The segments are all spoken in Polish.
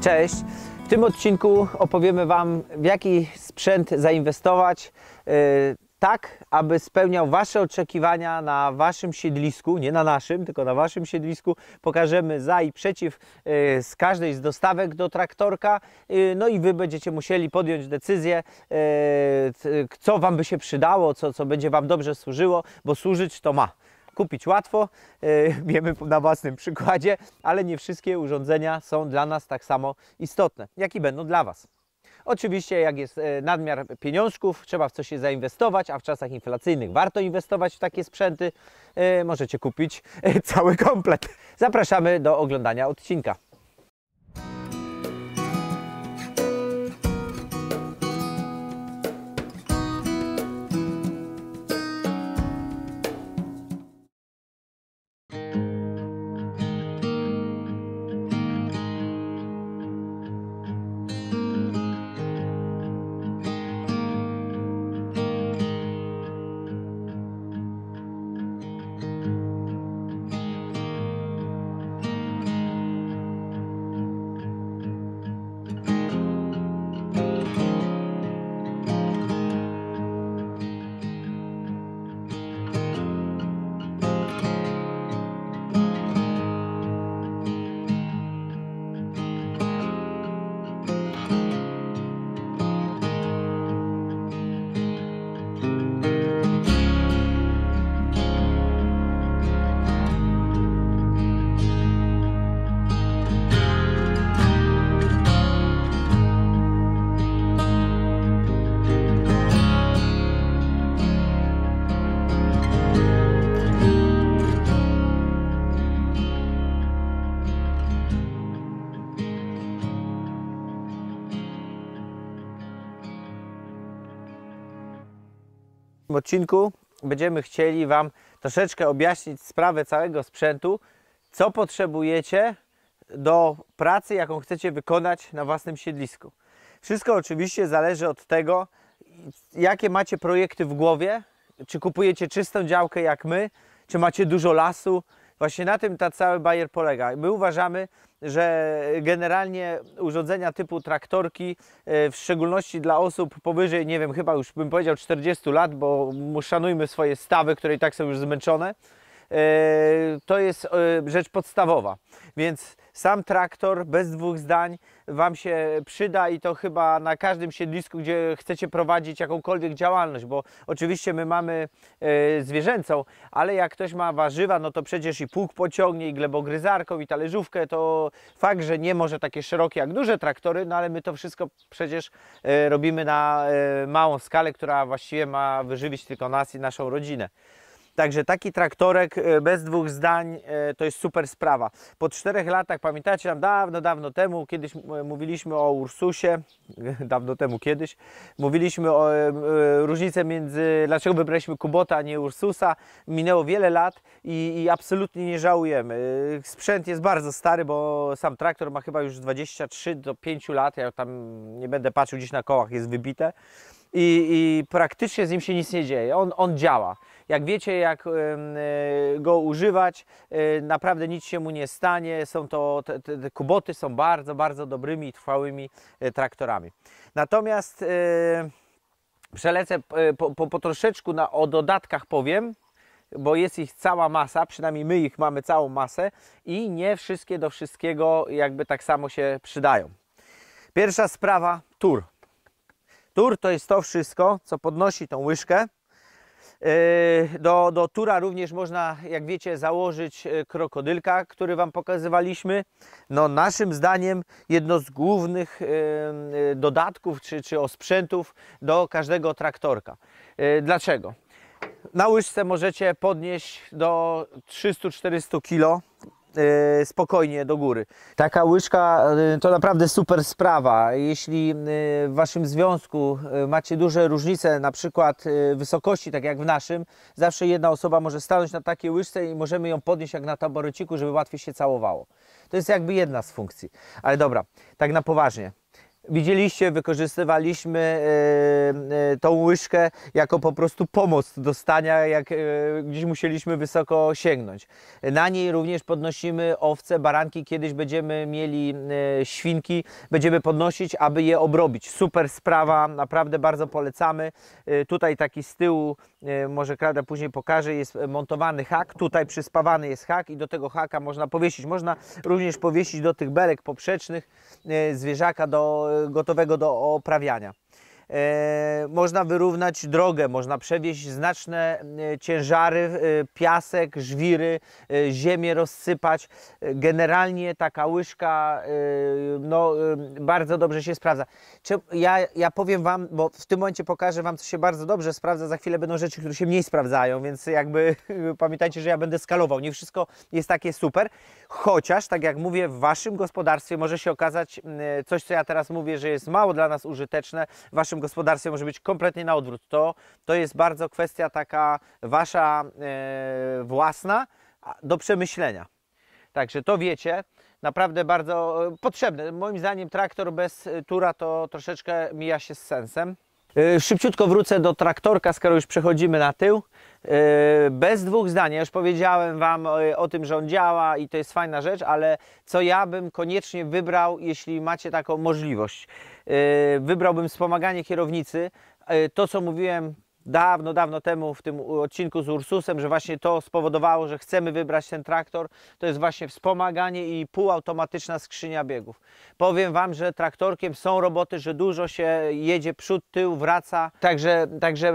Cześć! W tym odcinku opowiemy Wam, w jaki sprzęt zainwestować, tak aby spełniał Wasze oczekiwania na Waszym siedlisku, nie na naszym, tylko na Waszym siedlisku. Pokażemy za i przeciw z każdej z dostawek do traktorka, no i Wy będziecie musieli podjąć decyzję, co Wam by się przydało, co będzie Wam dobrze służyło, bo służyć to ma. Kupić łatwo, wiemy na własnym przykładzie, ale nie wszystkie urządzenia są dla nas tak samo istotne, jak i będą dla Was. Oczywiście jak jest nadmiar pieniążków, trzeba w coś się zainwestować, a w czasach inflacyjnych warto inwestować w takie sprzęty. Możecie kupić cały komplet. Zapraszamy do oglądania odcinka. W tym odcinku będziemy chcieli Wam troszeczkę objaśnić sprawę całego sprzętu, co potrzebujecie do pracy, jaką chcecie wykonać na własnym siedlisku. Wszystko oczywiście zależy od tego, jakie macie projekty w głowie, czy kupujecie czystą działkę jak my, czy macie dużo lasu. Właśnie na tym ta cały bajer polega. My uważamy, że generalnie urządzenia typu traktorki, w szczególności dla osób powyżej, nie wiem, chyba już bym powiedział 40 lat, bo szanujmy swoje stawy, które i tak są już zmęczone, to jest rzecz podstawowa. Więc sam traktor bez dwóch zdań Wam się przyda i to chyba na każdym siedlisku, gdzie chcecie prowadzić jakąkolwiek działalność, bo oczywiście my mamy zwierzęcą, ale jak ktoś ma warzywa, no to przecież i pług pociągnie, i glebogryzarką, i talerzówkę, to fakt, że nie może takie szerokie jak duże traktory, no ale my to wszystko przecież robimy na małą skalę, która właściwie ma wyżywić tylko nas i naszą rodzinę. Także taki traktorek bez dwóch zdań to jest super sprawa. Po 4 latach, pamiętacie, dawno temu, kiedyś mówiliśmy o Ursusie, mówiliśmy o różnicy między, dlaczego wybraliśmy Kubota, a nie Ursusa. Minęło wiele lat i absolutnie nie żałujemy. Sprzęt jest bardzo stary, bo sam traktor ma chyba już 23 do 5 lat, ja tam nie będę patrzył, gdzieś na kołach jest wybite. I praktycznie z nim się nic nie dzieje, on działa. Jak wiecie, jak go używać, naprawdę nic się mu nie stanie. Te Kuboty są bardzo dobrymi i trwałymi traktorami. Natomiast przelecę po troszeczku o dodatkach powiem, bo jest ich cała masa, przynajmniej my ich mamy całą masę i nie wszystkie do wszystkiego jakby tak samo się przydają. Pierwsza sprawa, tur. Tur to jest to wszystko, co podnosi tą łyżkę. Do tura również można, jak wiecie, założyć krokodylka, który Wam pokazywaliśmy. No, naszym zdaniem jedno z głównych dodatków czy osprzętów do każdego traktorka. Dlaczego? Na łyżce możecie podnieść do 300-400 kg. Spokojnie do góry. Taka łyżka to naprawdę super sprawa. Jeśli w Waszym związku macie duże różnice, na przykład wysokości, tak jak w naszym, zawsze jedna osoba może stanąć na takiej łyżce i możemy ją podnieść jak na taboreciku, żeby łatwiej się całowało. To jest jakby jedna z funkcji. Ale dobra, tak na poważnie. Widzieliście, wykorzystywaliśmy tą łyżkę jako po prostu pomoc do stania, jak gdzieś musieliśmy wysoko sięgnąć. Na niej również podnosimy owce, baranki, kiedyś będziemy mieli świnki, będziemy podnosić, aby je obrobić. Super sprawa, naprawdę bardzo polecamy. Tutaj taki z tyłu, może Klaudia później pokaże, jest montowany hak, tutaj przyspawany jest hak i do tego haka można powiesić. Można również powiesić do tych belek poprzecznych zwierzaka gotowego do oprawiania. Można wyrównać drogę, można przewieźć znaczne ciężary, piasek, żwiry, ziemię rozsypać. Generalnie taka łyżka bardzo dobrze się sprawdza. Ja powiem Wam, bo w tym momencie pokażę Wam, co się bardzo dobrze sprawdza. Za chwilę będą rzeczy, które się mniej sprawdzają, więc jakby pamiętajcie, że ja będę skalował. Nie wszystko jest takie super, chociaż, tak jak mówię, w Waszym gospodarstwie może się okazać coś, co ja teraz mówię, że jest mało dla nas użyteczne, w Waszym gospodarstwie może być kompletnie na odwrót. To jest bardzo kwestia taka Wasza własna do przemyślenia. Także to wiecie, naprawdę bardzo potrzebne. Moim zdaniem traktor bez tura to troszeczkę mija się z sensem. Szybciutko wrócę do traktorka, skoro już przechodzimy na tył. Bez dwóch zdań, ja już powiedziałem Wam o tym, że on działa i to jest fajna rzecz, ale co ja bym koniecznie wybrał, jeśli macie taką możliwość. Wybrałbym wspomaganie kierownicy. To, co mówiłem dawno temu w tym odcinku z Ursusem, że właśnie to spowodowało, że chcemy wybrać ten traktor, to jest właśnie wspomaganie i półautomatyczna skrzynia biegów. Powiem Wam, że traktorkiem są roboty, że dużo się jedzie przód, tył, wraca, także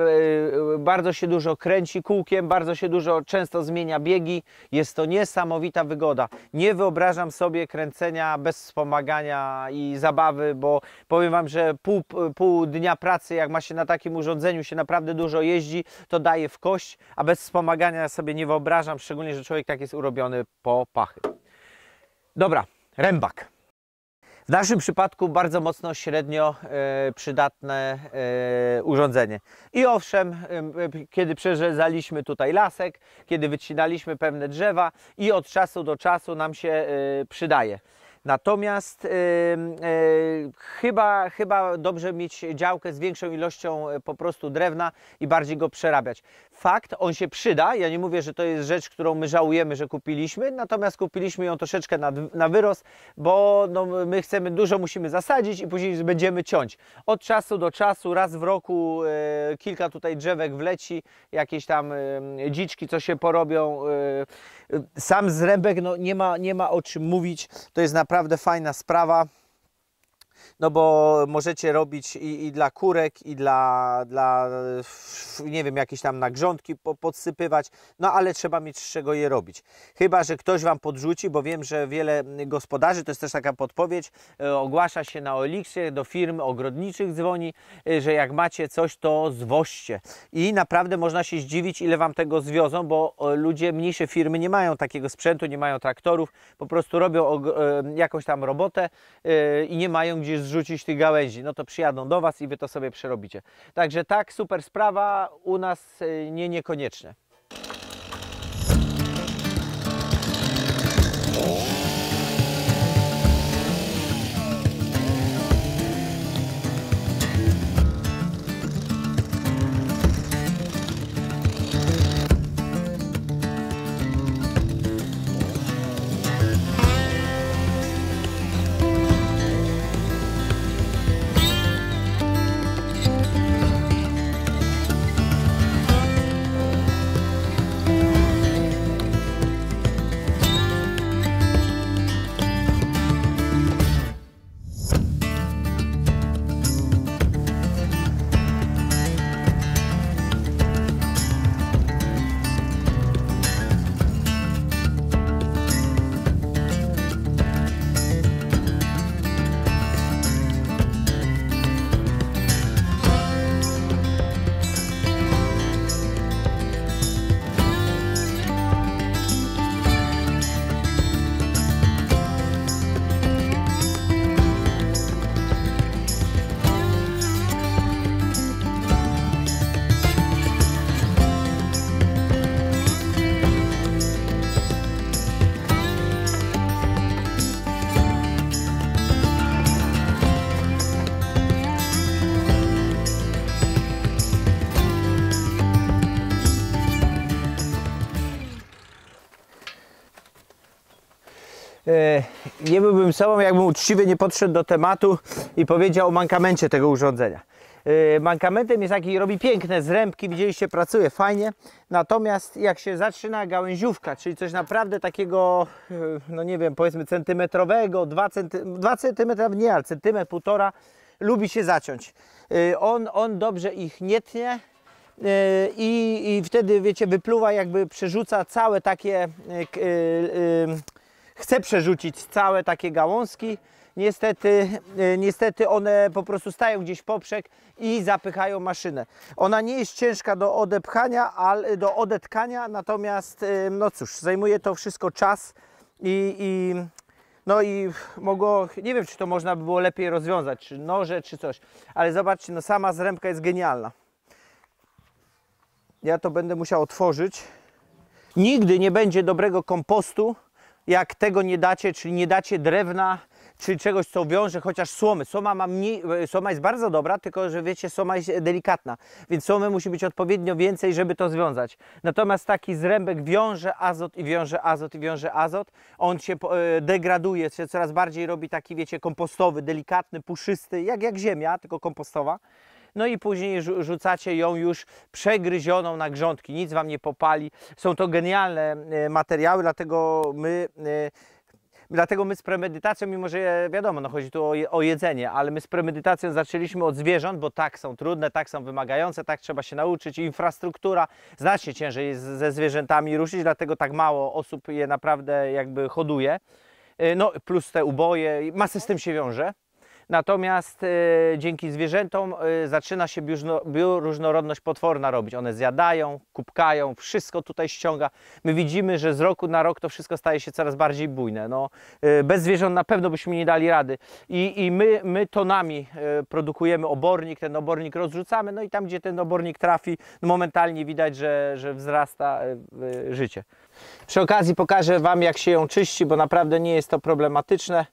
bardzo się dużo kręci kółkiem, bardzo się dużo często zmienia biegi. Jest to niesamowita wygoda. Nie wyobrażam sobie kręcenia bez wspomagania i zabawy, bo powiem Wam, że pół dnia pracy, jak ma się na takim urządzeniu, się naprawdę dużo jeździ, to daje w kość, a bez wspomagania sobie nie wyobrażam, szczególnie, że człowiek tak jest urobiony po pachy. Dobra, rębak. W naszym przypadku bardzo mocno średnio przydatne urządzenie. I owszem, kiedy przerezaliśmy tutaj lasek, kiedy wycinaliśmy pewne drzewa i od czasu do czasu nam się przydaje. Natomiast chyba dobrze mieć działkę z większą ilością po prostu drewna i bardziej go przerabiać. Fakt, on się przyda, ja nie mówię, że to jest rzecz, którą my żałujemy, że kupiliśmy, natomiast kupiliśmy ją troszeczkę na wyrost, bo my chcemy, dużo musimy zasadzić i później będziemy ciąć. Od czasu do czasu, raz w roku kilka tutaj drzewek wleci, jakieś tam dziczki, co się porobią. Sam zrębek, nie ma o czym mówić, to jest naprawdę fajna sprawa, no bo możecie robić i dla kurek, i dla nie wiem, jakieś tam nagrządki podsypywać, no ale trzeba mieć z czego je robić. Chyba że ktoś Wam podrzuci, bo wiem, że wiele gospodarzy, to jest też taka podpowiedź, ogłasza się na OLX-ie, do firm ogrodniczych dzwoni, że jak macie coś, to zwoźcie. I naprawdę można się zdziwić, ile Wam tego zwiozą, bo ludzie, mniejsze firmy nie mają takiego sprzętu, nie mają traktorów, po prostu robią jakąś tam robotę i nie mają gdzie zrzucić tych gałęzi, no to przyjadą do Was i Wy to sobie przerobicie. Także tak, super sprawa, u nas niekoniecznie. Nie byłbym sobą, jakbym uczciwie nie podszedł do tematu i powiedział o mankamencie tego urządzenia. Mankamentem jest taki, robi piękne zrębki, widzieliście, pracuje fajnie, natomiast jak się zaczyna gałęziówka, czyli coś naprawdę takiego, no nie wiem, powiedzmy centymetrowego, 2 cm nie, ale centymetr, półtora, lubi się zaciąć. On dobrze ich nie tnie i wtedy, wiecie, wypluwa, jakby przerzuca całe takie, chce przerzucić całe takie gałązki. Niestety one po prostu stają gdzieś poprzek i zapychają maszynę. Ona nie jest ciężka do odepchania, ale do odetkania, natomiast no cóż, zajmuje to wszystko czas no i mogło, nie wiem, czy to można by było lepiej rozwiązać, czy noże, czy coś, ale zobaczcie, no sama zrębka jest genialna. Ja to będę musiał otworzyć. Nigdy nie będzie dobrego kompostu, jak tego nie dacie, czyli nie dacie drewna, czy czegoś, co wiąże, chociaż słomy. Słoma jest bardzo dobra, tylko że wiecie, słoma jest delikatna, więc słomy musi być odpowiednio więcej, żeby to związać. Natomiast taki zrębek wiąże azot i wiąże azot i wiąże azot. On się degraduje, się coraz bardziej robi taki, wiecie, kompostowy, delikatny, puszysty, jak ziemia, tylko kompostowa. No i później rzucacie ją już przegryzioną na grządki, nic wam nie popali. Są to genialne materiały, dlatego my z premedytacją, mimo że wiadomo, no chodzi tu o jedzenie, ale my z premedytacją zaczęliśmy od zwierząt, bo tak są trudne, tak są wymagające, tak trzeba się nauczyć. Infrastruktura znacznie ciężej jest ze zwierzętami ruszyć, dlatego tak mało osób je naprawdę jakby hoduje. No plus te uboje, masę z tym się wiąże. Natomiast dzięki zwierzętom zaczyna się bioróżnorodność potworna robić. One zjadają, kupkają, wszystko tutaj ściąga. My widzimy, że z roku na rok to wszystko staje się coraz bardziej bujne. No, bez zwierząt na pewno byśmy nie dali rady. I my tonami produkujemy obornik, ten obornik rozrzucamy, no i tam, gdzie ten obornik trafi, no momentalnie widać, że wzrasta życie. Przy okazji pokażę wam, jak się ją czyści, bo naprawdę nie jest to problematyczne.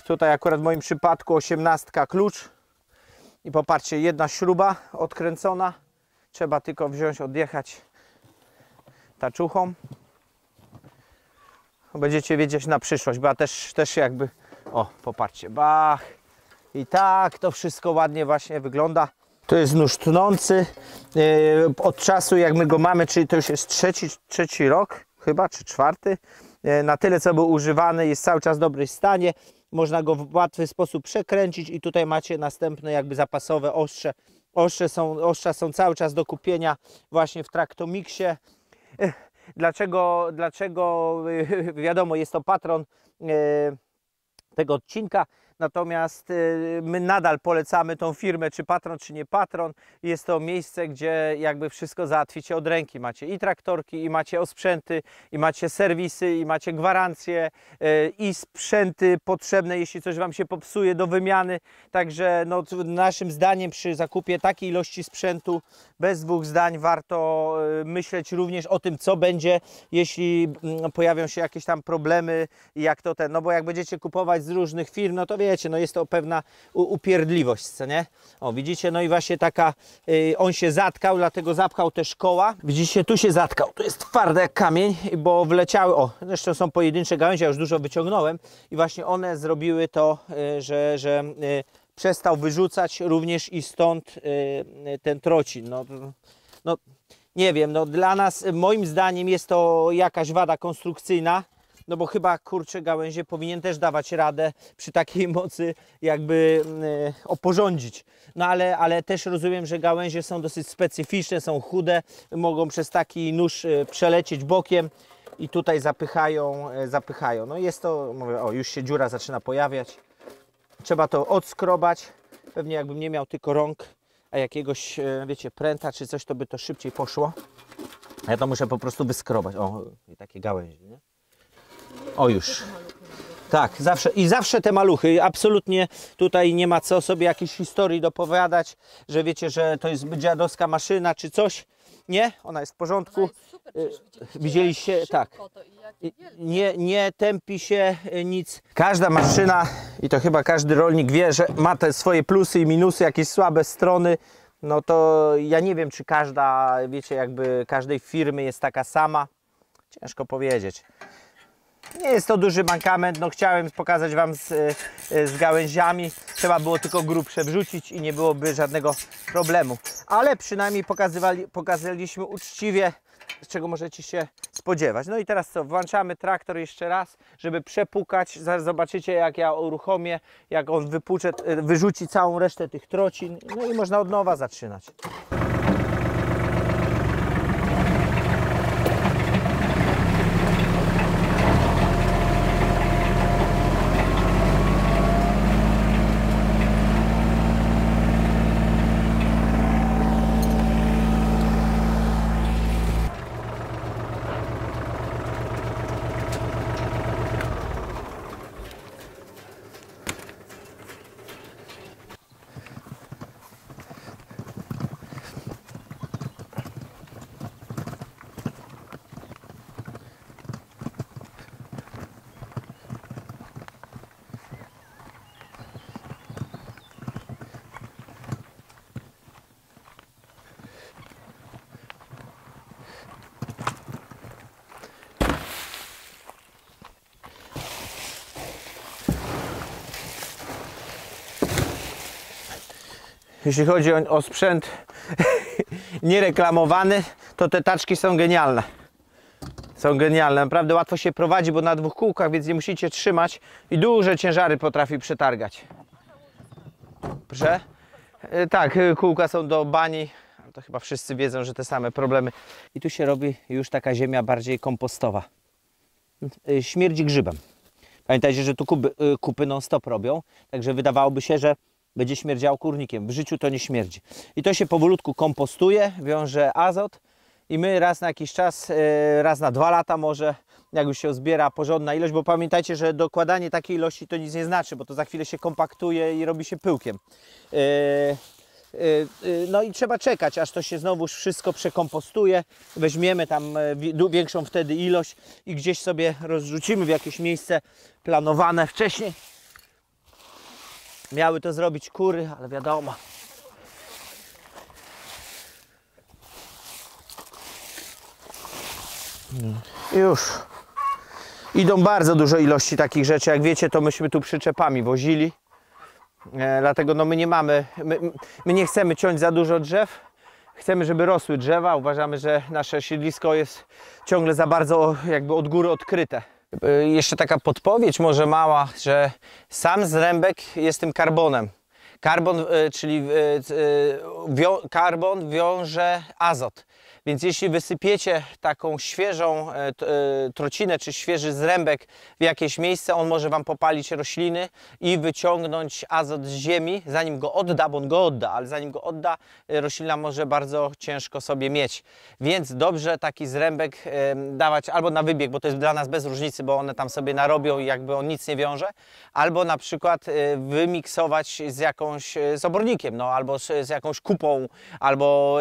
Tutaj akurat w moim przypadku 18 klucz i popatrzcie, jedna śruba odkręcona, trzeba tylko wziąć, odjechać taczuchą. Będziecie wiedzieć na przyszłość, bo ja też jakby, o popatrzcie, bach, i tak to wszystko ładnie właśnie wygląda. To jest nóż tnący, od czasu jak my go mamy, czyli to już jest trzeci rok chyba, czy czwarty. Na tyle, co był używany, jest cały czas w dobrym stanie. Można go w łatwy sposób przekręcić i tutaj macie następne jakby zapasowe ostrze. Ostrza są cały czas do kupienia właśnie w Traktomixie. Dlaczego wiadomo, jest to patron tego odcinka, natomiast my nadal polecamy tą firmę, czy patron, czy nie patron. Jest to miejsce, gdzie jakby wszystko załatwicie od ręki. Macie i traktorki, i macie osprzęty, i macie serwisy, i macie gwarancje, i sprzęty potrzebne, jeśli coś wam się popsuje, do wymiany. Także no, naszym zdaniem przy zakupie takiej ilości sprzętu bez dwóch zdań warto myśleć również o tym, co będzie, jeśli pojawią się jakieś tam problemy, jak to no bo jak będziecie kupować z różnych firm, no to wiecie, no jest to pewna upierdliwość, co nie? O, widzicie, no i właśnie taka, on się zatkał, dlatego zapchał też koła. Widzicie, tu się zatkał, tu jest twarde jak kamień, bo wleciały, o, zresztą są pojedyncze gałęzie, ja już dużo wyciągnąłem i właśnie one zrobiły to, że przestał wyrzucać również i stąd ten trocin. No, nie wiem, no dla nas, moim zdaniem jest to jakaś wada konstrukcyjna. No bo chyba, kurczę, gałęzie powinien też dawać radę przy takiej mocy jakby oporządzić. No ale też rozumiem, że gałęzie są dosyć specyficzne, są chude, mogą przez taki nóż przelecieć bokiem i tutaj zapychają. No jest to, mówię, o, już się dziura zaczyna pojawiać. Trzeba to odskrobać. Pewnie jakbym nie miał tylko rąk, a jakiegoś, wiecie, pręta czy coś, to by to szybciej poszło. A ja to muszę po prostu wyskrobać. O, i takie gałęzie, nie? O, już. Tak, zawsze te maluchy, absolutnie tutaj nie ma co sobie jakiejś historii dopowiadać, że wiecie, że to jest dziadowska maszyna czy coś. Nie, ona jest w porządku. Ona jest super, widzieliście, tak. Nie tępi się nic. Każda maszyna, i to chyba każdy rolnik wie, że ma te swoje plusy i minusy, jakieś słabe strony. No to ja nie wiem, czy każda, wiecie, jakby każdej firmy jest taka sama. Ciężko powiedzieć. Nie jest to duży mankament, no chciałem pokazać Wam z gałęziami. Trzeba było tylko grubsze wrzucić i nie byłoby żadnego problemu. Ale przynajmniej pokazaliśmy uczciwie, z czego możecie się spodziewać. No i teraz co, włączamy traktor jeszcze raz, żeby przepukać. Zaraz zobaczycie, jak ja uruchomię, jak on wyrzuci całą resztę tych trocin. No i można od nowa zaczynać. Jeśli chodzi o sprzęt niereklamowany, to te taczki są genialne. Są genialne. Naprawdę łatwo się prowadzi, bo na 2 kółkach, więc nie musicie trzymać i duże ciężary potrafi przetargać. Proszę? Tak, kółka są do bani. To chyba wszyscy wiedzą, że te same problemy. I tu się robi już taka ziemia bardziej kompostowa. Śmierdzi grzybem. Pamiętajcie, że tu kupy non-stop robią, także wydawałoby się, że będzie śmierdziało kurnikiem. W życiu to nie śmierdzi. I to się powolutku kompostuje, wiąże azot i my raz na jakiś czas, raz na 2 lata może, jak już się zbiera porządna ilość, bo pamiętajcie, że dokładanie takiej ilości to nic nie znaczy, bo to za chwilę się kompaktuje i robi się pyłkiem. No i trzeba czekać, aż to się znowu wszystko przekompostuje. Weźmiemy tam większą wtedy ilość i gdzieś sobie rozrzucimy w jakieś miejsce planowane wcześniej. Miały to zrobić kury, ale wiadomo. Już. Idą bardzo duże ilości takich rzeczy. Jak wiecie, to myśmy tu przyczepami wozili. Dlatego no my nie mamy, my nie chcemy ciąć za dużo drzew. Chcemy, żeby rosły drzewa. Uważamy, że nasze siedlisko jest ciągle za bardzo jakby od góry odkryte. Jeszcze taka podpowiedź może mała, że sam zrębek jest tym karbonem. Karbon, czyli karbon wiąże azot. Więc jeśli wysypiecie taką świeżą trocinę czy świeży zrębek w jakieś miejsce, on może Wam popalić rośliny i wyciągnąć azot z ziemi, zanim go odda, bo on go odda, ale zanim go odda, roślina może bardzo ciężko sobie mieć. Więc dobrze taki zrębek dawać albo na wybieg, bo to jest dla nas bez różnicy, bo one tam sobie narobią i jakby on nic nie wiąże, albo na przykład wymiksować z obornikiem, no, albo z jakąś kupą, albo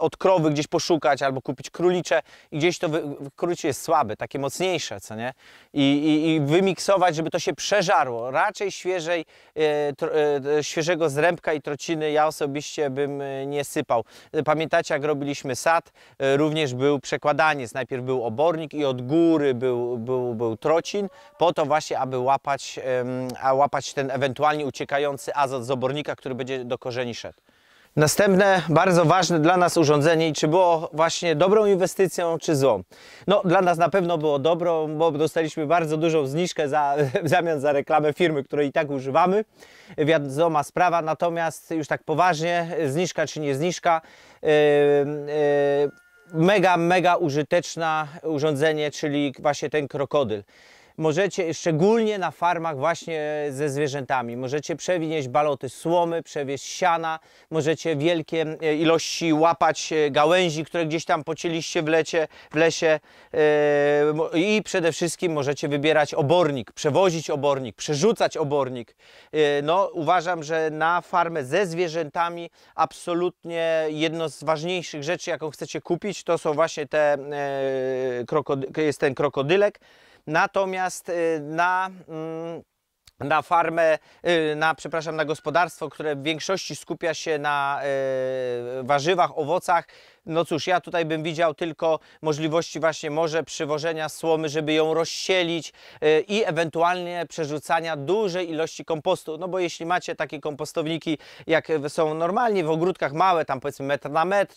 od krowy gdzieś poszukać, albo kupić królicze i gdzieś to królicze jest słabe, takie mocniejsze, co nie? I wymiksować, żeby to się przeżarło. Raczej świeżego zrębka i trociny ja osobiście bym nie sypał. Pamiętacie, jak robiliśmy sad, również był przekładaniec. Najpierw był obornik i od góry był trocin, po to właśnie, aby łapać ten ewentualnie uciekający azot z obornika, który będzie do korzeni szedł. Następne, bardzo ważne dla nas urządzenie i czy było właśnie dobrą inwestycją, czy złą. No, dla nas na pewno było dobrą, bo dostaliśmy bardzo dużą zniżkę w zamian za reklamę firmy, której i tak używamy. Wiadoma sprawa, natomiast już tak poważnie, zniżka czy nie zniżka, mega użyteczne urządzenie, czyli właśnie ten krokodyl. Możecie, szczególnie na farmach właśnie ze zwierzętami, możecie przewieźć baloty słomy, przewieźć siana, możecie wielkie ilości łapać gałęzi, które gdzieś tam pocięliście w lesie i przede wszystkim możecie wybierać obornik, przewozić obornik, przerzucać obornik. No, uważam, że na farmę ze zwierzętami absolutnie jedno z ważniejszych rzeczy, jaką chcecie kupić, to są właśnie jest ten krokodylek. Natomiast na farmę, na gospodarstwo, które w większości skupia się na warzywach, owocach, no cóż, ja tutaj bym widział tylko możliwości właśnie może przywożenia słomy, żeby ją rozsielić i ewentualnie przerzucania dużej ilości kompostu. No bo jeśli macie takie kompostowniki, jak są normalnie w ogródkach małe, tam powiedzmy metr na metr,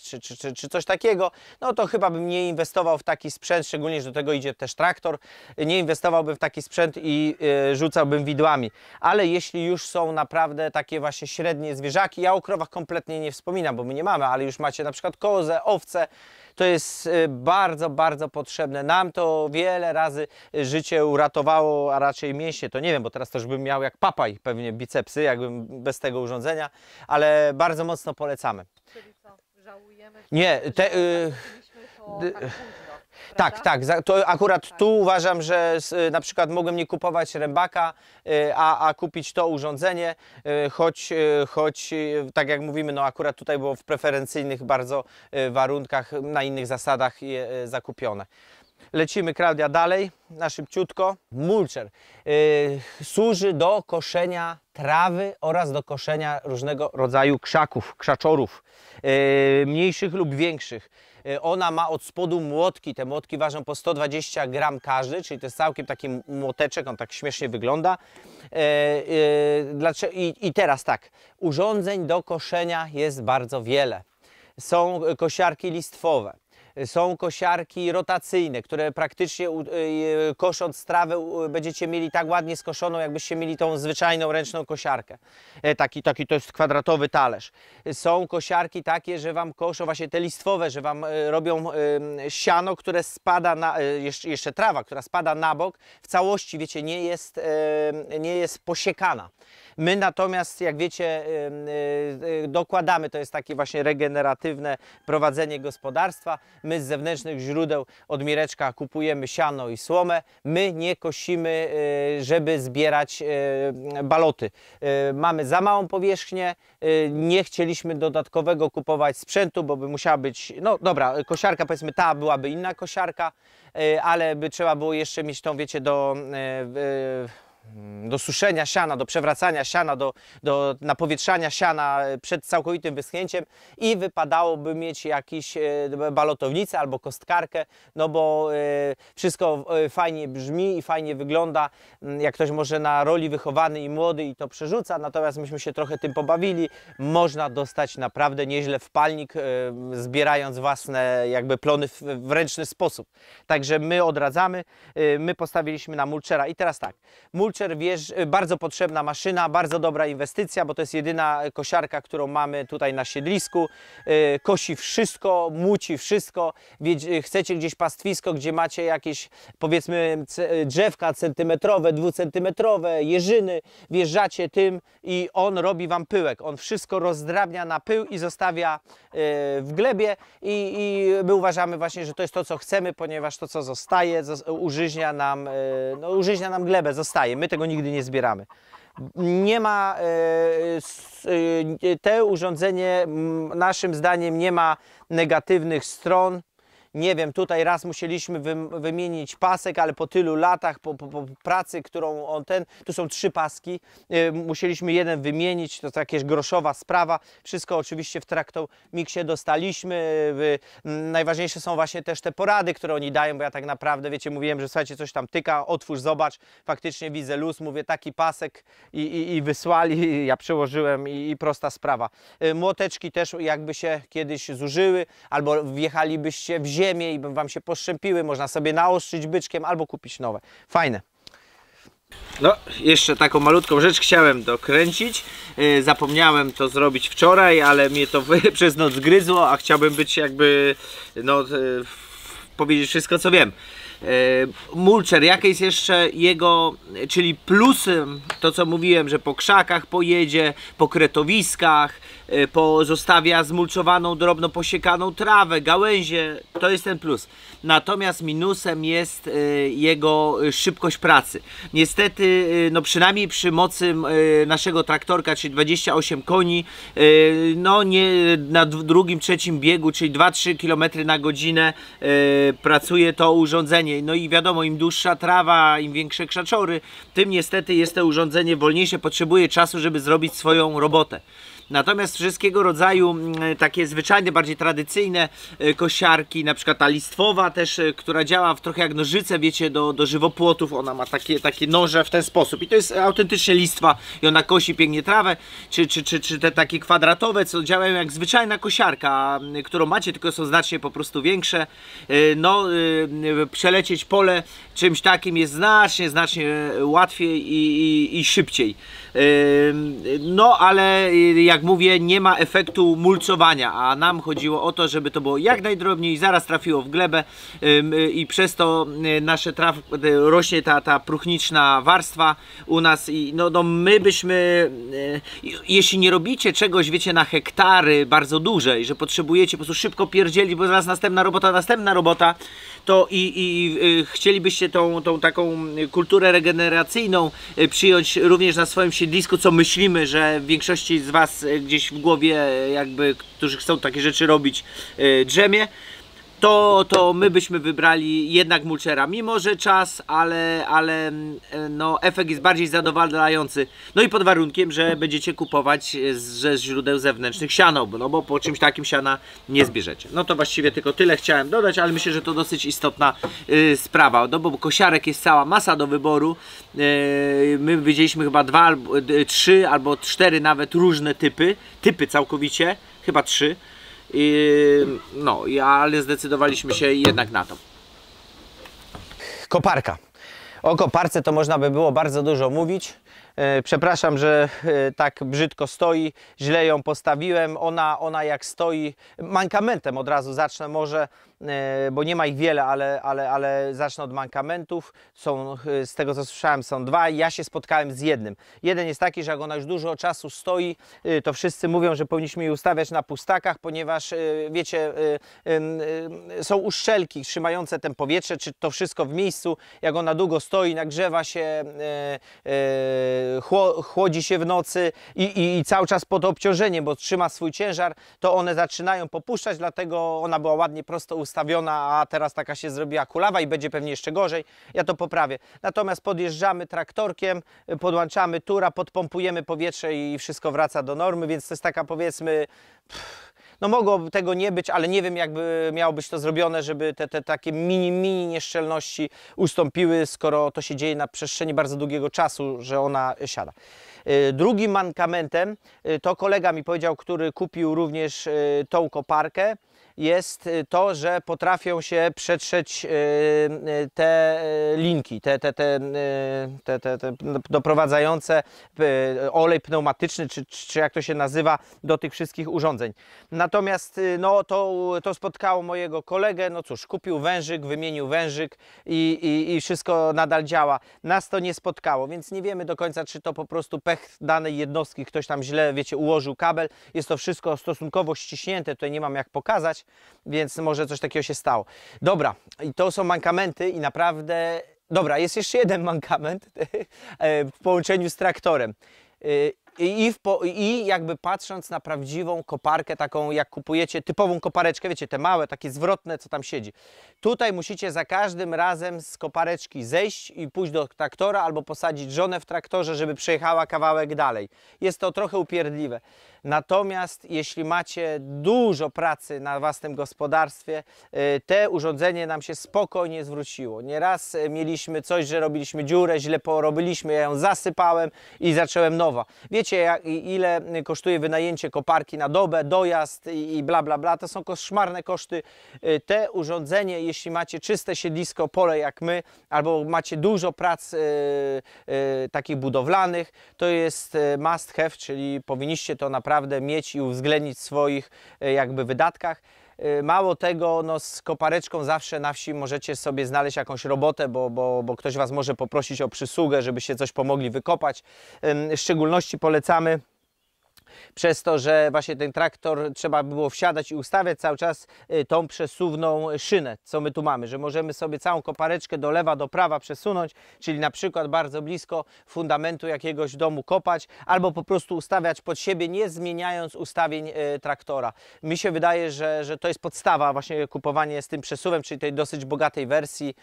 czy coś takiego, no to chyba bym nie inwestował w taki sprzęt, szczególnie, że do tego idzie też traktor, nie inwestowałbym w taki sprzęt i rzucałbym widłami. Ale jeśli już są naprawdę takie właśnie średnie zwierzaki, ja o krowach kompletnie nie wspominam, bo my nie mamy, ale już macie na przykład kozę, owce, to jest bardzo, bardzo potrzebne. Nam to wiele razy życie uratowało, a raczej mięśnie, to nie wiem, bo teraz też bym miał jak papaj pewnie bicepsy, jakbym bez tego urządzenia, ale bardzo mocno polecamy. Czyli co, żałujemy? Nie, że kupiliśmy to tak późno, tak, prawda? tak. To akurat tu uważam, że na przykład mogłem nie kupować rębaka, a kupić to urządzenie, choć tak jak mówimy, no akurat tutaj było w preferencyjnych bardzo warunkach, na innych zasadach zakupione. Lecimy, Klaudia, dalej, na szybciutko. Mulcher służy do koszenia trawy oraz do koszenia różnego rodzaju krzaków, krzaczorów, mniejszych lub większych. Ona ma od spodu młotki, te młotki ważą po 120 gram każdy, czyli to jest całkiem taki młoteczek, on tak śmiesznie wygląda. I teraz tak, urządzeń do koszenia jest bardzo wiele. Są kosiarki listwowe. Są kosiarki rotacyjne, które praktycznie kosząc trawę będziecie mieli tak ładnie skoszoną, jakbyście mieli tą zwyczajną ręczną kosiarkę. Taki to jest kwadratowy talerz. Są kosiarki takie, że Wam koszą właśnie te listwowe, że Wam robią siano, które spada na, jeszcze trawa, która spada na bok, w całości, wiecie, nie jest posiekana. My natomiast, jak wiecie, dokładamy, to jest takie właśnie regeneratywne prowadzenie gospodarstwa. My z zewnętrznych źródeł od Mireczka kupujemy siano i słomę. My nie kosimy, żeby zbierać baloty. Mamy za małą powierzchnię, nie chcieliśmy dodatkowego kupować sprzętu, bo by musiała być, no dobra, kosiarka, powiedzmy ta byłaby inna kosiarka, ale by trzeba było jeszcze mieć tą, wiecie, do suszenia siana, do przewracania siana, do napowietrzania siana przed całkowitym wyschnięciem i wypadałoby mieć jakiś balotownicę albo kostkarkę, no bo wszystko fajnie brzmi i fajnie wygląda, jak ktoś może na roli wychowany i młody i to przerzuca, natomiast myśmy się trochę tym pobawili, można dostać naprawdę nieźle w palnik, zbierając własne jakby plony w ręczny sposób. Także my odradzamy, my postawiliśmy na mulchera i teraz tak, mulcher, bardzo potrzebna maszyna, bardzo dobra inwestycja, bo to jest jedyna kosiarka, którą mamy tutaj na siedlisku. Kosi wszystko, muci wszystko. Chcecie gdzieś pastwisko, gdzie macie jakieś, powiedzmy, drzewka centymetrowe, dwucentymetrowe, jeżyny, wjeżdżacie tym i on robi Wam pyłek. On wszystko rozdrabnia na pył i zostawia w glebie i my uważamy właśnie, że to jest to, co chcemy, ponieważ to, co zostaje, użyźnia nam glebę, zostaje. My tego nigdy nie zbieramy. Nie ma, te urządzenie naszym zdaniem nie ma negatywnych stron. Nie wiem, tutaj raz musieliśmy wymienić pasek, ale po tylu latach, po pracy, którą tu są 3 paski, musieliśmy jeden wymienić, to jakaś groszowa sprawa. Wszystko oczywiście w Traktomixie dostaliśmy. Najważniejsze są właśnie też te porady, które oni dają, bo ja tak naprawdę, wiecie, mówiłem, że słuchajcie, coś tam tyka, otwórz, zobacz, faktycznie widzę luz, mówię, taki pasek i wysłali, ja przełożyłem i prosta sprawa. Młoteczki też jakby się kiedyś zużyły, albo wjechalibyście w ziemię i Wam się poszczępiły, można sobie naostrzyć byczkiem albo kupić nowe. Fajne. No, jeszcze taką malutką rzecz chciałem dokręcić. Zapomniałem to zrobić wczoraj, ale mnie to przez noc gryzło, a chciałbym być jakby, no, powiedzieć wszystko, co wiem. Mulcher, jakie jest jeszcze jego, czyli plusem, to co mówiłem, że po krzakach pojedzie, po kretowiskach, zostawia zmulczowaną, drobno posiekaną trawę, gałęzie, to jest ten plus. Natomiast minusem jest jego szybkość pracy. Niestety, no przynajmniej przy mocy naszego traktorka, czyli 28 koni, no nie na drugim, trzecim biegu, czyli 2-3 km na godzinę pracuje to urządzenie. wolniej. No i wiadomo, im dłuższa trawa, im większe krzaczory, tym niestety jest to urządzenie wolniejsze, potrzebuje czasu, żeby zrobić swoją robotę. Natomiast wszystkiego rodzaju takie zwyczajne, bardziej tradycyjne kosiarki, na przykład ta listwowa też, która działa trochę jak nożyce, wiecie, do żywopłotów, ona ma takie noże w ten sposób i to jest autentycznie listwa i ona kosi pięknie trawę, czy te takie kwadratowe, co działają jak zwyczajna kosiarka, którą macie, tylko są znacznie po prostu większe. No, przelecieć pole czymś takim jest znacznie łatwiej i szybciej. No, ale jak mówię, nie ma efektu mulcowania, a nam chodziło o to, żeby to było jak najdrobniej, zaraz trafiło w glebę i przez to nasze rośnie ta próchniczna warstwa u nas i no my byśmy, jeśli nie robicie czegoś, wiecie, na hektary bardzo duże i że potrzebujecie po prostu szybko pierdzielić, bo zaraz następna robota, to chcielibyście tą taką kulturę regeneracyjną przyjąć również na swoim siedlisku, co myślimy, że w większości z Was gdzieś w głowie, jakby, którzy chcą takie rzeczy robić, drzemie, to my byśmy wybrali jednak mulchera, mimo że czas, ale no, efekt jest bardziej zadowalający. No i pod warunkiem, że będziecie kupować ze źródeł zewnętrznych siano, no bo po czymś takim siana nie zbierzecie. No to właściwie tylko tyle chciałem dodać, ale myślę, że to dosyć istotna sprawa, no bo kosiarek jest cała masa do wyboru. My widzieliśmy chyba 2, 3 albo 4 nawet różne typy całkowicie, chyba 3. No, ale zdecydowaliśmy się jednak na to. Koparka. O koparce to można by było bardzo dużo mówić. Przepraszam, że tak brzydko stoi, źle ją postawiłem. Ona jak stoi, mankamentem od razu zacznę może, bo nie ma ich wiele, ale zacznę od mankamentów. Z tego co słyszałem, są 2. Ja się spotkałem z jednym. Jeden jest taki, że jak ona już dużo czasu stoi, to wszyscy mówią, że powinniśmy jej ustawiać na pustakach, ponieważ wiecie, są uszczelki trzymające ten powietrze, czy to wszystko w miejscu. Jak ona długo stoi, nagrzewa się, chłodzi się w nocy i cały czas pod obciążeniem, bo trzyma swój ciężar, to one zaczynają popuszczać, dlatego ona była ładnie prosto ustawiona, a teraz taka się zrobiła kulawa i będzie pewnie jeszcze gorzej. Ja to poprawię. Natomiast podjeżdżamy traktorkiem, podłączamy tura, podpompujemy powietrze i wszystko wraca do normy, więc to jest taka, powiedzmy, no mogło tego nie być, ale nie wiem, jakby miało być to zrobione, żeby te takie mini nieszczelności ustąpiły, skoro to się dzieje na przestrzeni bardzo długiego czasu, że ona siada. Drugim mankamentem, to kolega mi powiedział, który kupił również tą koparkę, jest to, że potrafią się przetrzeć te linki, te doprowadzające olej pneumatyczny, czy jak to się nazywa, do tych wszystkich urządzeń. Natomiast no, to spotkało mojego kolegę, no cóż, kupił wężyk, wymienił wężyk i wszystko nadal działa. Nas to nie spotkało, więc nie wiemy do końca, czy to po prostu pech danej jednostki, ktoś tam źle, wiecie, ułożył kabel. Jest to wszystko stosunkowo ściśnięte, tutaj nie mam jak pokazać, więc może coś takiego się stało. Dobra, i to są mankamenty i naprawdę... Dobra, jest jeszcze jeden mankament w połączeniu z traktorem. I jakby patrząc na prawdziwą koparkę, taką jak kupujecie, typową kopareczkę, wiecie, te małe, takie zwrotne, co tam siedzi. Tutaj musicie za każdym razem z kopareczki zejść i pójść do traktora albo posadzić żonę w traktorze, żeby przejechała kawałek dalej. Jest to trochę upierdliwe. Natomiast jeśli macie dużo pracy na własnym gospodarstwie, te urządzenie nam się spokojnie zwróciło. Nieraz mieliśmy coś, że robiliśmy dziurę, źle porobiliśmy, ja ją zasypałem i zacząłem nowa. Wiecie, ile kosztuje wynajęcie koparki na dobę, dojazd i bla bla bla, to są koszmarne koszty. Te urządzenie, jeśli macie czyste siedlisko, pole jak my, albo macie dużo prac takich budowlanych, to jest must have, czyli powinniście to naprawdę mieć i uwzględnić w swoich jakby wydatkach. Mało tego, no z kopareczką zawsze na wsi możecie sobie znaleźć jakąś robotę, bo ktoś Was może poprosić o przysługę, żebyście coś pomogli wykopać. W szczególności polecamy przez to, że właśnie ten traktor trzeba było wsiadać i ustawiać cały czas tą przesuwną szynę, co my tu mamy, że możemy sobie całą kopareczkę do lewa, do prawa przesunąć, czyli na przykład bardzo blisko fundamentu jakiegoś domu kopać, albo po prostu ustawiać pod siebie, nie zmieniając ustawień traktora. Mi się wydaje, że to jest podstawa właśnie kupowanie z tym przesuwem, czyli tej dosyć bogatej wersji.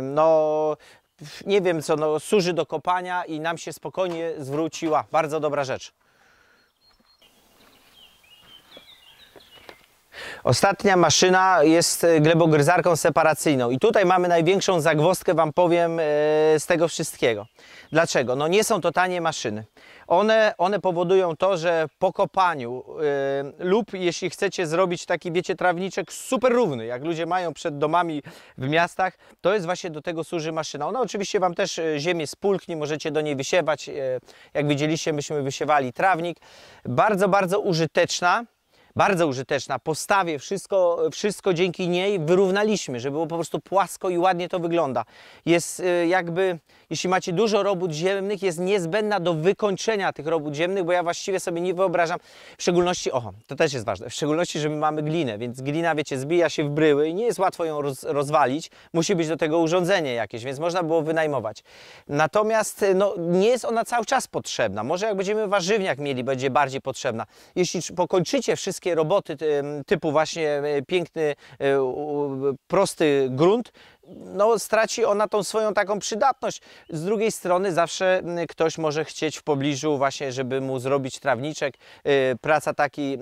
No nie wiem co, no, służy do kopania i nam się spokojnie zwróciła. Bardzo dobra rzecz. Ostatnia maszyna jest glebogryzarką separacyjną i tutaj mamy największą zagwozdkę, wam powiem, z tego wszystkiego. Dlaczego? No nie są to tanie maszyny. One powodują to, że po kopaniu lub jeśli chcecie zrobić taki, wiecie, trawniczek super równy, jak ludzie mają przed domami w miastach, to jest właśnie do tego służy maszyna. Ona oczywiście wam też ziemię spulchnie, możecie do niej wysiewać. Jak widzieliście, myśmy wysiewali trawnik. Bardzo, bardzo użyteczna. Bardzo użyteczna. Po stawie wszystko dzięki niej wyrównaliśmy, żeby było po prostu płasko i ładnie to wygląda. Jest jakby, jeśli macie dużo robót ziemnych, jest niezbędna do wykończenia tych robót ziemnych, bo ja właściwie sobie nie wyobrażam, w szczególności, to też jest ważne, w szczególności, że my mamy glinę, więc glina, wiecie, zbija się w bryły i nie jest łatwo ją rozwalić. Musi być do tego urządzenie jakieś, więc można było wynajmować. Natomiast no, nie jest ona cały czas potrzebna. Może jak będziemy warzywniak mieli, będzie bardziej potrzebna. Jeśli pokończycie wszystkie roboty typu właśnie piękny, prosty grunt, no straci ona tą swoją taką przydatność. Z drugiej strony zawsze ktoś może chcieć w pobliżu właśnie, żeby mu zrobić trawniczek. Praca takiej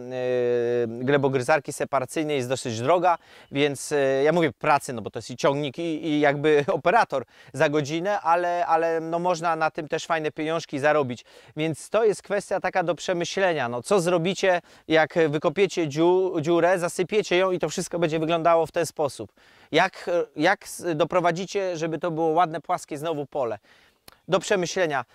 glebogryzarki separacyjnej jest dosyć droga, więc ja mówię pracy, no bo to jest i ciągnik i jakby operator za godzinę, ale no można na tym też fajne pieniążki zarobić. Więc to jest kwestia taka do przemyślenia. No, co zrobicie, jak wykopiecie dziurę, zasypiecie ją i to wszystko będzie wyglądało w ten sposób. Jak doprowadzicie, żeby to było ładne, płaskie znowu pole? Do przemyślenia.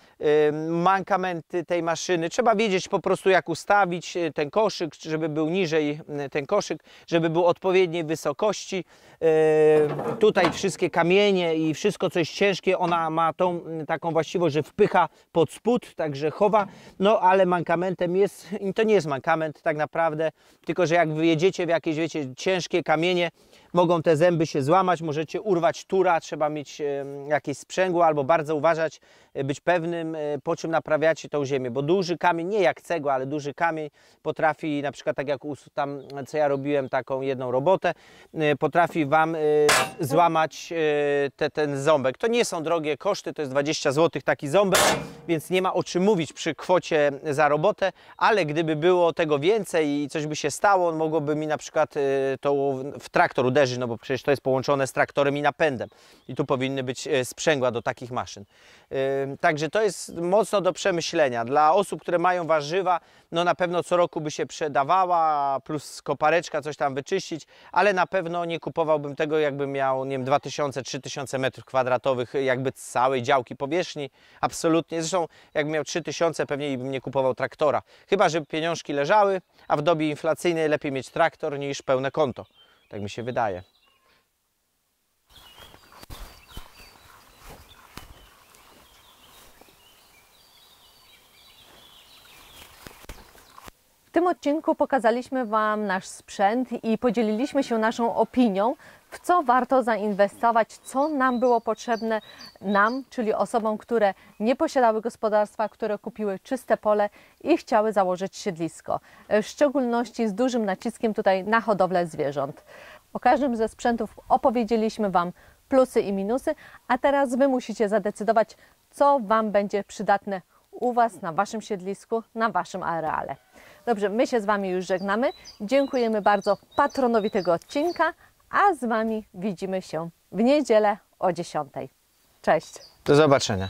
Mankamenty tej maszyny. Trzeba wiedzieć po prostu, jak ustawić ten koszyk, żeby był niżej ten koszyk, żeby był odpowiedniej wysokości. Tutaj wszystkie kamienie i wszystko, co jest ciężkie, ona ma tą taką właściwość, że wpycha pod spód, także chowa. No ale mankamentem jest, i to nie jest mankament tak naprawdę, tylko że jak wyjedziecie w jakieś, wiecie, ciężkie kamienie, mogą te zęby się złamać, możecie urwać tura, trzeba mieć jakieś sprzęgło albo bardzo uważać, być pewnym, po czym naprawiacie tą ziemię, bo duży kamień, nie jak cegła, ale duży kamień potrafi, na przykład tak jak tam, co ja robiłem taką jedną robotę, potrafi wam złamać ten ząbek. To nie są drogie koszty, to jest 20 zł taki ząbek, więc nie ma o czym mówić przy kwocie za robotę, ale gdyby było tego więcej i coś by się stało, mogłoby mi na przykład to w traktor uderzyć, no bo przecież to jest połączone z traktorem i napędem i tu powinny być sprzęgła do takich maszyn. Także to jest mocno do przemyślenia. Dla osób, które mają warzywa, no na pewno co roku by się przydawała, plus kopareczka, coś tam wyczyścić, ale na pewno nie kupowałbym tego, jakbym miał, nie wiem, 2000-3000 m2 jakby całej działki powierzchni. Absolutnie. Zresztą jakbym miał 3000, pewnie bym nie kupował traktora. Chyba że pieniążki leżały, a w dobie inflacyjnej lepiej mieć traktor niż pełne konto. Tak mi się wydaje. W tym odcinku pokazaliśmy Wam nasz sprzęt i podzieliliśmy się naszą opinią, w co warto zainwestować, co nam było potrzebne, czyli osobom, które nie posiadały gospodarstwa, które kupiły czyste pole i chciały założyć siedlisko. W szczególności z dużym naciskiem tutaj na hodowlę zwierząt. O każdym ze sprzętów opowiedzieliśmy Wam plusy i minusy, a teraz Wy musicie zadecydować, co Wam będzie przydatne u Was, na Waszym siedlisku, na Waszym areale. Dobrze, my się z Wami już żegnamy. Dziękujemy bardzo patronowi tego odcinka, a z Wami widzimy się w niedzielę o 10:00. Cześć! Do zobaczenia.